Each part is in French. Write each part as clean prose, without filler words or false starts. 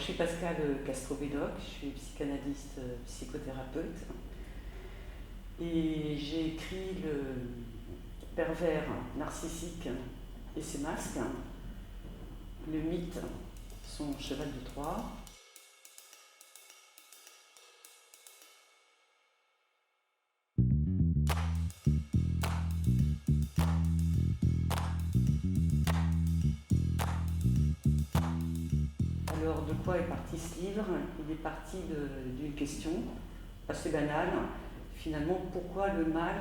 je suis Pascale Castro-Bédoc, je suis psychanalyste, psychothérapeute, et j'ai écrit Le pervers narcissique et ses masques, le mythe, son cheval de Troie. Alors, de quoi est parti ce livre? Il est parti d'une question assez banale. Finalement, pourquoi le mal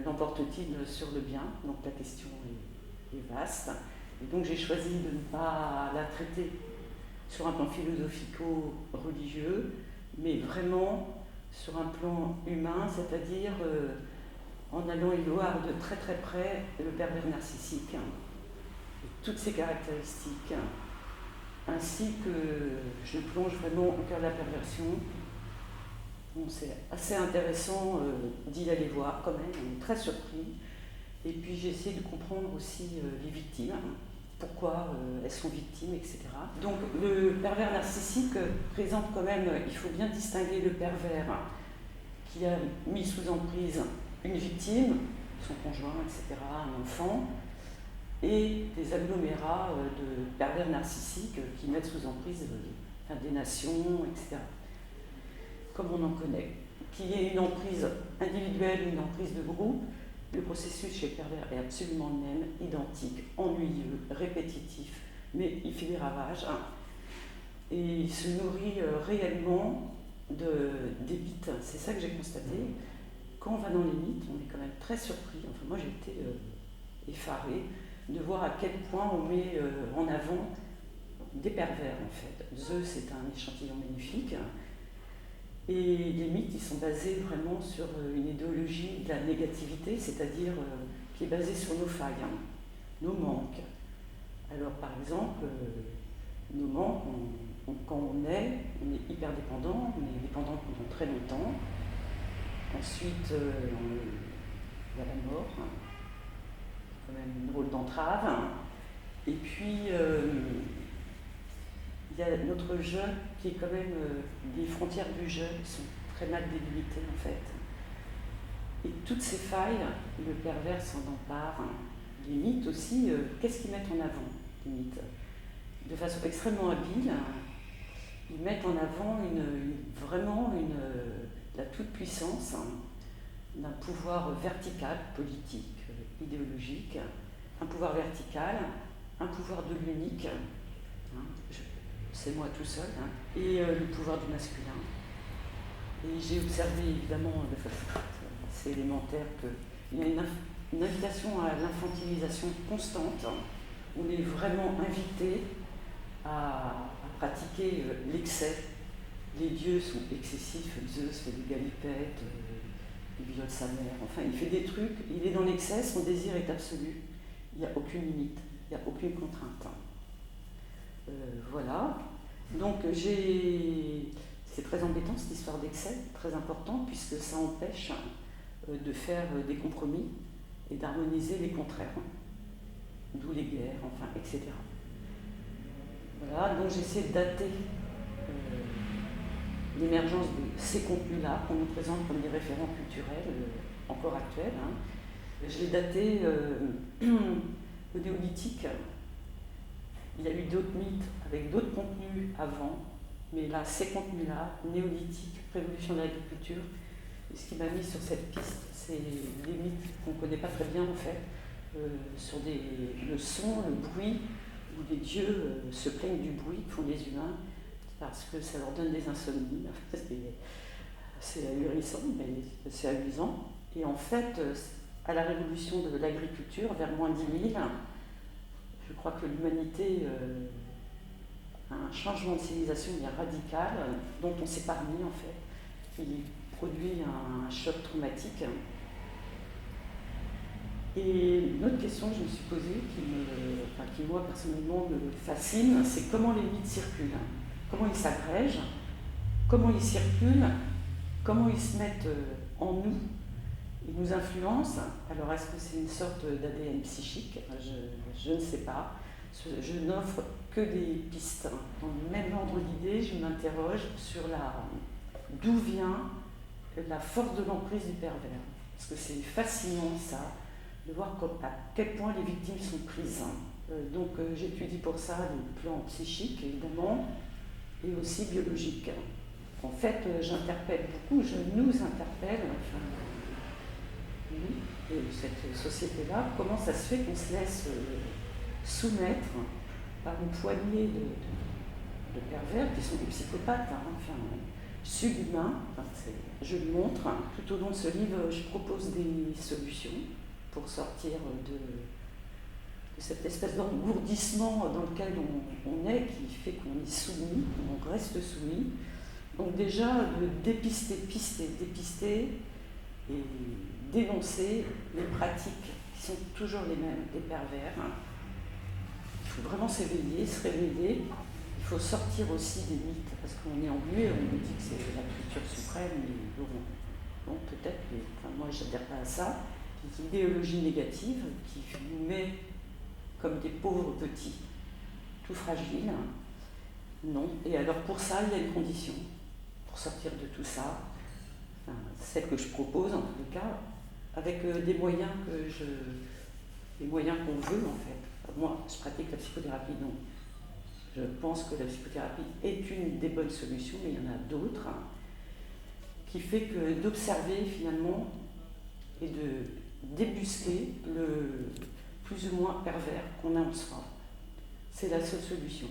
l'emporte-t-il sur le bien? Donc la question est vaste. Et donc j'ai choisi de ne pas la traiter sur un plan philosophico-religieux, mais vraiment sur un plan humain, c'est-à-dire en allant y voir de très très près le pervers narcissique, et toutes ses caractéristiques, ainsi que je plonge vraiment au cœur de la perversion. Bon, c'est assez intéressant d'y aller voir quand même, on est très surpris. Et puis j'ai essayé de comprendre aussi les victimes, pourquoi elles sont victimes, etc. Donc le pervers narcissique présente quand même, il faut bien distinguer le pervers qui a mis sous emprise une victime, son conjoint, etc., un enfant, et des agglomérats de pervers narcissiques qui mettent sous emprise des nations, etc. Comme on en connaît. Qu'il y ait une emprise individuelle ou une emprise de groupe, le processus chez le pervers est absolument le même, identique, ennuyeux, répétitif, mais il fait des ravages. Et il se nourrit réellement des mythes. C'est ça que j'ai constaté. Quand on va dans les mythes, on est quand même très surpris. Enfin, moi, j'ai été effarée de voir à quel point on met en avant des pervers, en fait. Zeus est un échantillon magnifique. Et les mythes, ils sont basés vraiment sur une idéologie de la négativité, c'est-à-dire qui est basée sur nos failles, nos manques. Alors, par exemple, nos manques, quand on est hyper dépendant, on est dépendant pendant très longtemps. Ensuite, il y a la mort, quand même une drôle d'entrave. Et puis, il y a notre jeu qui est quand même les frontières du jeu qui sont très mal délimitées en fait. Et toutes ces failles, le pervers s'en empare. Les mythes aussi, qu'est-ce qu'ils mettent en avant, les mythes? De façon extrêmement habile, ils mettent en avant vraiment la toute-puissance d'un pouvoir vertical, politique, idéologique, un pouvoir vertical, un pouvoir de l'unique, c'est moi tout seul, et le pouvoir du masculin. Et j'ai observé évidemment, c'est élémentaire, qu'il y a une invitation à l'infantilisation constante. On est vraiment invité à pratiquer l'excès. Les dieux sont excessifs, Zeus fait des galipettes, il viole sa mère, enfin il fait des trucs, il est dans l'excès, son désir est absolu, il n'y a aucune limite, il n'y a aucune contrainte. Voilà, donc c'est très embêtant cette histoire d'excès, très important, puisque ça empêche de faire des compromis et d'harmoniser les contraires, d'où les guerres, enfin, etc. Voilà, donc j'essaie de dater l'émergence de ces contenus-là qu'on nous présente comme des référents culturels encore actuels. Je l'ai daté au néolithique. Il y a eu d'autres mythes avec d'autres contenus avant, mais là, ces contenus-là, néolithiques, révolution de l'agriculture, et ce qui m'a mis sur cette piste, c'est des mythes qu'on ne connaît pas très bien en fait, sur le son, le bruit, où les dieux se plaignent du bruit que font les humains, parce que ça leur donne des insomnies. C'est ahurissant, mais c'est amusant. Et en fait, à la révolution de l'agriculture, vers moins 10 000, je crois que l'humanité a un changement de civilisation radical dont on s'est parmi en fait. Il produit un choc traumatique. Et une autre question que je me suis posée, qui moi personnellement me fascine, c'est comment les mythes circulent, comment ils s'agrègent, comment ils circulent, comment ils se mettent en nous. Ils nous influencent. Alors est-ce que c'est une sorte d'ADN psychique? Je ne sais pas. Je n'offre que des pistes. Dans le même ordre d'idée, je m'interroge sur d'où vient la force de l'emprise du pervers. Parce que c'est fascinant ça, de voir à quel point les victimes sont prises. Donc j'étudie pour ça les plans psychiques, évidemment, et aussi biologiques. En fait, j'interpelle beaucoup, je nous interpelle, enfin, et cette société-là, comment ça se fait qu'on se laisse soumettre par une poignée de pervers qui sont des psychopathes, enfin, subhumains. Enfin, je le montre. Tout au long de ce livre, je propose des solutions pour sortir de cette espèce d'engourdissement dans lequel on est, qui fait qu'on est soumis, qu'on reste soumis. Donc déjà, de dépister, dépister et dénoncer les pratiques qui sont toujours les mêmes, des pervers. Il faut vraiment s'éveiller, se réveiller. Il faut sortir aussi des mythes, parce qu'on est englué, on nous dit que c'est la culture suprême, mais bon peut-être, mais enfin, moi je n'adhère pas à ça. Des idéologies négatives qui nous met comme des pauvres petits, tout fragiles. Non. Et alors pour ça, il y a une condition. Pour sortir de tout ça, enfin, celle que je propose en tous les cas, avec des moyens les moyens qu'on veut en fait. Enfin, moi, je pratique la psychothérapie, donc je pense que la psychothérapie est une des bonnes solutions, mais il y en a d'autres, qui fait que d'observer finalement et de débusquer le plus ou moins pervers qu'on a en soi. C'est la seule solution.